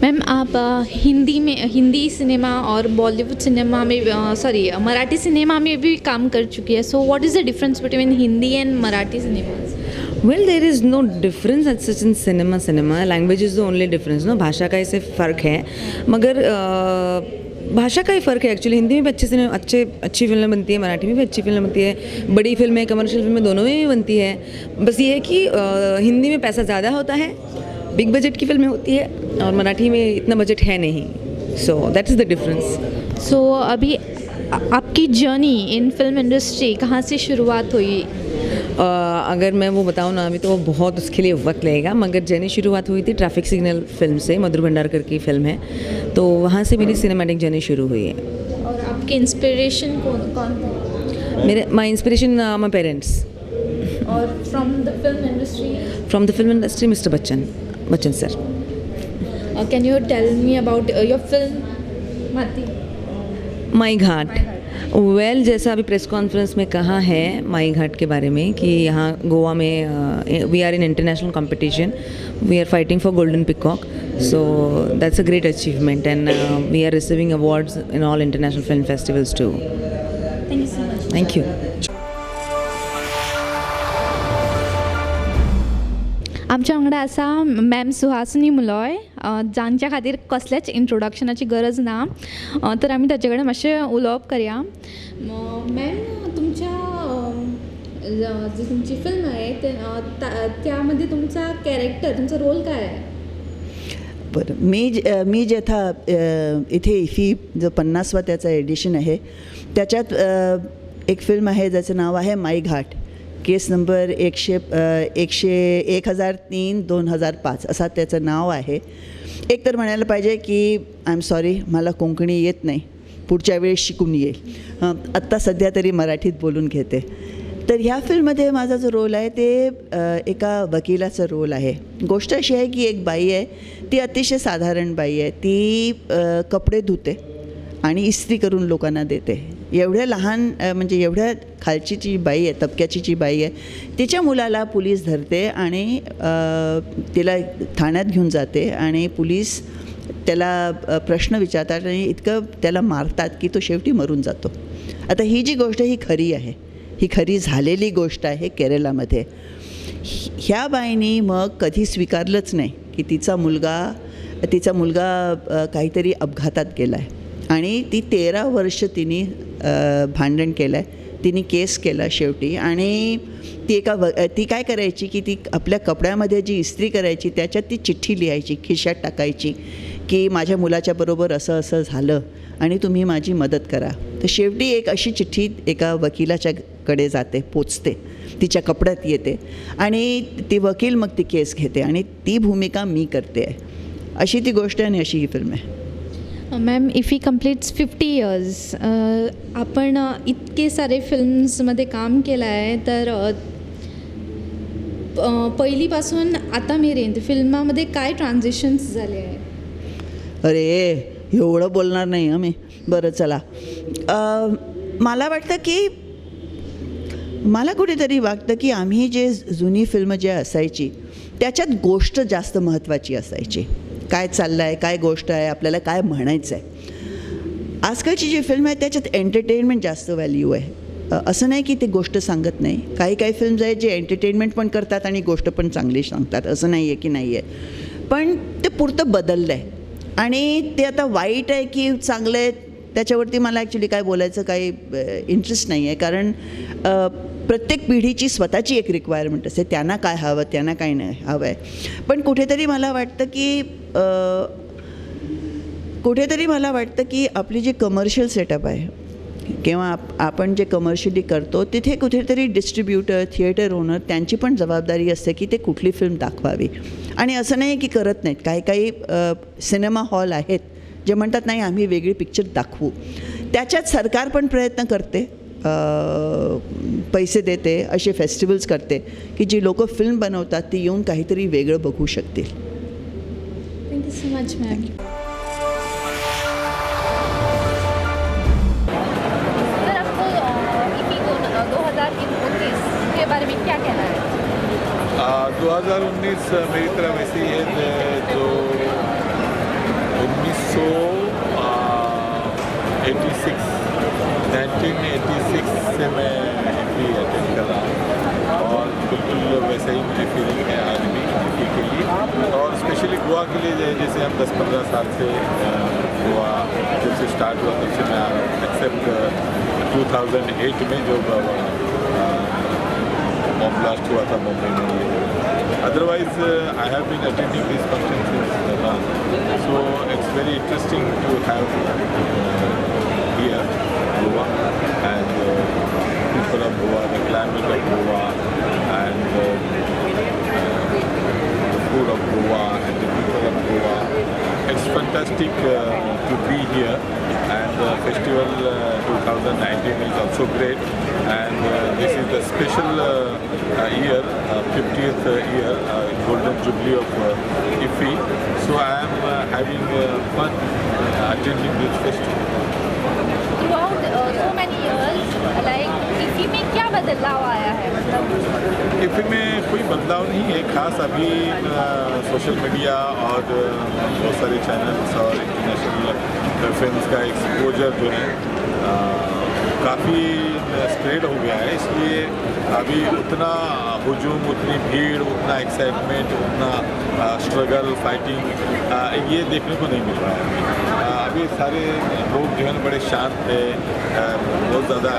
Ma'am आप Hindi cinema और Bollywood cinema में मराठी सिनेमा में भी काम कर चुकी है. So what is the difference between Hindi and Marathi cinema? Well there is no difference at such in cinema. Language is the only difference. No, भाषा का इससे फ़र्क है, मगर भाषा का ही फ़र्क है एक्चुअली. हिंदी में भी अच्छी फिल्में बनती है, मराठी में भी अच्छी फिल्में बनती है, बड़ी फिल्में, कमर्शियल फिल्में दोनों में भी बनती है. बस ये है कि हिंदी में पैसा ज़्यादा होता है, बिग बजट की फिल्में होती है, और मराठी में इतना बजट है नहीं. So that is the difference. So अभी आपकी जर्नी इन फिल्म इंडस्ट्री कहाँ से शुरुआत हुई? अगर मैं वो बताऊँ ना अभी, तो वो बहुत उसके लिए वक्त लगेगा, मगर जर्नी शुरुआत हुई थी ट्रैफिक सिग्नल फिल्म से. मधुर भंडारकर की फिल्म है, तो वहाँ से मेरी सिनेमैटिक जर्नी शुरू हुई है. और आपके इंस्पिरेशन कौन थे? My inspiration my parents. और from the film industry mister Bachchan sir. Can you tell me about your film Mai Ghat. Well, जैसा अभी प्रेस कॉन्फ्रेंस में कहा है माई घाट के बारे में कि यहाँ गोवा में we are in international competition, we are fighting for golden peacock. So that's a great achievement and we are receiving awards in all international film festivals too. Thank you so much. Thank you. आमच्या वांगडा आसा ma'am Suhasini मुलोय, जांच्या खातीर कसलेच इंट्रोडक्शनाची गरज ना, तर आमी ताचे कडेन मातशें उलोवप करुया. मॅम, जी तुमची फिल्म आहे त्यामध्ये तुमचा कॅरेक्टर, तुमचा रोल काय आहे? बरं, मी जेथा इथे इफी जो 50वा त्याचा एडिशन आहे, त्याच्यात एक फिल्म आहे ज्याचं नाव आहे माई घाट. केस नंबर 1003/2005 असा त्याचं नाव आहे. एक तर म्हणायला पाहिजे की आय एम सॉरी, मला कोंकणी येत नाही, पुढच्या वेळेस शिकून येईल. आत्ता सध्या तरी मराठीत बोलून घेते. तर ह्या फिल्ममध्ये माझा जो रोल आहे ते एका वकिलाचा रोल आहे. गोष्ट अशी आहे की एक बाई आहे, ती अतिशय साधारण बाई आहे. ती कपडे धुते आणि इस्त्री करून लोकांना देते. एवढ्या लहान म्हणजे एवढ्या खालची जी बाई आहे, तबक्याची जी बाई आहे, तिच्या मुलाला पोलीस धरते आणि तिला ठाण्यात घेऊन जाते आणि पोलीस त्याला प्रश्न विचारतात आणि इतकं त्याला मारतात की तो शेवटी मरून जातो. आता ही जी गोष्ट ही खरी आहे, ही खरी झालेली गोष्ट आहे केरळामध्ये. ह्या बाईनी मग कधी स्वीकारलंच नाही की तिचा मुलगा काहीतरी अपघातात गेला आहे आणि ती 13 वर्ष तिने भांडण केलं आहे. तिने केस केला शेवटी, आणि ती काय करायची की ती आपल्या कपड्यामध्ये जी इस्त्री करायची त्याच्यात ती चिठ्ठी लिहायची, खिशात टाकायची की माझ्या मुलाच्याबरोबर असं असं झालं आणि तुम्ही माझी मदत करा. तर शेवटी एक अशी चिठ्ठी एका वकिलाच्याकडे जाते, पोचते, तिच्या कपड्यात येते आणि ती वकील मग ती केस घेते आणि ती भूमिका मी करते आहे. अशी ती गोष्ट आहे आणि अशी ही फिल्म आहे. Ma'am, if he completes 50 years, आपण इतके सारे फिल्म्समध्ये काम केलं आहे, तर पहिलीपासून आता मेरेन फिल्मामध्ये काय ट्रान्झिशन्स झाले आहे? अरे, एवढं बोलणार नाही आम्ही. बरं, चला. मला कुठेतरी वाटतं की आम्ही जे जुनी फिल्म जे असायची त्याच्यात गोष्ट जास्त महत्त्वाची असायची. काय चाललं आहे, काय गोष्ट आहे, आपल्याला काय म्हणायचं आहे. आजकालची जी फिल्म आहे त्याच्यात एंटरटेनमेंट जास्त व्हॅल्यू आहे. असं नाही की ते गोष्ट सांगत नाही. काही फिल्म्स आहेत जे एंटरटेनमेंट पण करतात आणि गोष्ट पण चांगली सांगतात, असं नाही आहे की नाही आहे. पण ते पुरतं बदललं आहे आणि ते आता वाईट आहे की चांगलं आहे त्याच्यावरती मला ॲक्च्युली काय बोलायचं काही इंटरेस्ट नाही आहे. कारण प्रत्येक पिढीची स्वतःची एक रिक्वायरमेंट असते, त्यांना काय हवं, त्यांना काय नाही हवं आहे. पण कुठेतरी मला वाटतं की आपली जी कमर्शियल सेटअप आहे किंवा आपण जे कमर्शियली करतो तिथे कुठेतरी डिस्ट्रीब्युटर, थिएटर ओनर त्यांची पण जबाबदारी असते की ते कुठली फिल्म दाखवावी. आणि असं नाही की करत नाहीत. काही सिनेमा हॉल आहेत जे म्हणतात नाही आम्ही वेगळी पिक्चर दाखवू. त्याच्यात सरकार पण प्रयत्न करते, पैसे देते, असे फेस्टिवल्स करते की जी लोक फिल्म बनवतात ती येऊन काहीतरी वेगळं बघू शकतील. Thank you so much ma'am. Sir, आपको इफी 2019 के बारे में क्या कहना है? 2019 मेरी तरफ ऐसी है जो सो 1986 से मैं हिंदी अटेंड कर रहा हूँ और बिल्कुल वैसा ही मुझे फीलिंग है आज भी हिंदी के लिए और स्पेशली गोवा के लिए जैसे हम 10-15 साल से गोवा जब से स्टार्ट हुआ तब से मैं आ रहा हूँ एक्सेप्ट 2008 में जो बॉम्ब ब्लास्ट हुआ था मुंबई में। Otherwise I have been attending this function since long, so it's very interesting to have here Goa and people of Goa, the climate of Goa and the food of Goa and the people of Goa. It's fantastic to be here and the festival 2019 is also great and this is the special year, 50th year, golden jubilee of IFFI. So I am having fun attending this festival. Throughout so many years, like इफ़ी में क्या बदलाव आया है? इफ़ी में कोई बदलाव नहीं है खास। अभी सोशल मीडिया और बहुत सारे चैनल्स और इंटरनेशनल फिल्म्स का एक्सपोजर जो है काफ़ी स्प्रेड हो गया है, इसलिए अभी उतना हुजूम, उतनी भीड़, उतना एक्साइटमेंट, उतना स्ट्रगल, फाइटिंग ये देखने को नहीं मिल रहा है। अभी सारे लोग जो है बड़े शांत है, बहुत ज़्यादा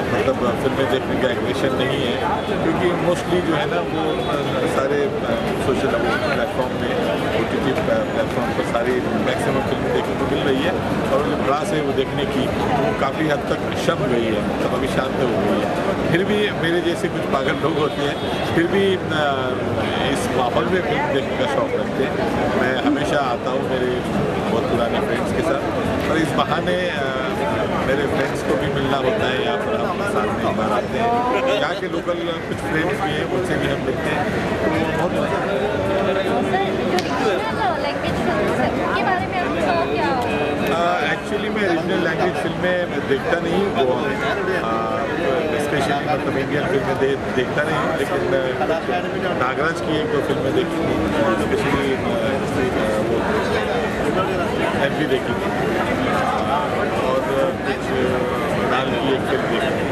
मतलब फिल्में देखने का एग्रेशन नहीं है क्योंकि मोस्टली जो है ना वो सारे सोशल प्लेटफॉर्म में OTT प्लेटफॉर्म पर सारी मैक्सिमम फिल्में देखने को मिल रही है और जो भड़ास है वो देखने की वो काफ़ी हद तक शम गई है, मतलब अभी शांत हो गई है। फिर भी मेरे जैसे कुछ पागल लोग होते हैं फिर भी इस माहौल में फिल्म देखने का शौक़ रखते हैं। मैं हमेशा आता हूँ मेरे बहुत पुराने फ्रेंड्स के साथ और इस बहाने मेरे फ्रेंड्स को भी मिलना होता है, यहाँ पर हम साथ में बार आते हैं। यहाँ के लोकल कुछ फ्रेंड्स भी हैं उनसे भी हम मिलते हैं तो बहुत मज़ा आता है। एक्चुअली मैं रीजनल लैंग्वेज फिल्में देखता नहीं हूँ गोवा में, स्पेशली मतलब इंडियन फिल्में देखता नहीं हूँ, लेकिन नागराज की 1-2 फिल्में देखी थी, स्पेशली वो MP देखी थी और कुछ नाल की एक फिल्म देखी थी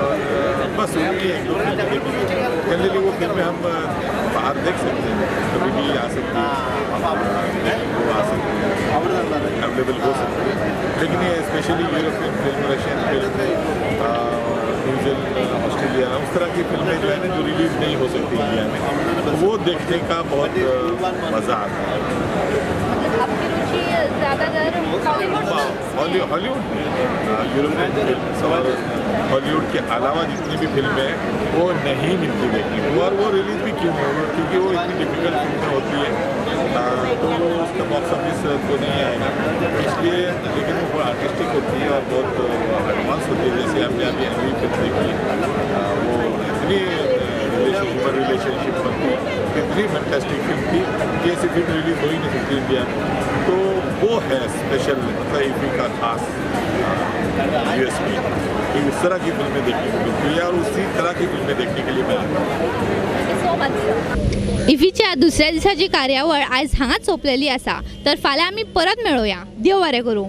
और बस उनकी 1-2 फिल्में देखी थी। जनरली वो फिल्में हम बाहर देख सकते हैं, कभी भी आ सकती है, वो आ सकती है, अवेलेबल हो सकती है, लेकिन ये specially European film, Russian film, New Zealand, Australia उस तरह की फिल्में जो है ना जो रिलीज़ नहीं हो सकती इंडिया में, वो देखने का बहुत मज़ा आता है। हॉलीवुड यूरोपियन फिल्म और हॉलीवुड के अलावा जितनी भी फिल्में हैं वो नहीं मिलती देखने को और वो रिलीज़ भी क्यों नहीं हो क्योंकि वो इतनी डिफिकल्ट फिल्में होती है तो वो उसका बॉक्स ऑफिस तो नहीं आएगा, इसलिए लेकिन वो आर्टिस्टिक होती है और बहुत एडवांस होती है। जैसे हमने अभी अगली फिल्म देखी वो इतनी रिलेशनशिप बनती इतनी फैंटास्टिक फिल्म थी कि ऐसी फिल्म रिलीज़ हो ही नहीं सकती इंडिया में, तो वो है स्पेशल मतलब IFFI का खास USP कि उस तरह की फिल्में देखने को मिलती है और उसी तरह की फिल्में देखने के लिए मैं आता हूँ। इफ्फीच्या दुसऱ्या दिसाची कार्यावळ आज हांगाच सोंपलेली आसा, तर फाल्यां आमी परत मेळुया। देव बरें करूं।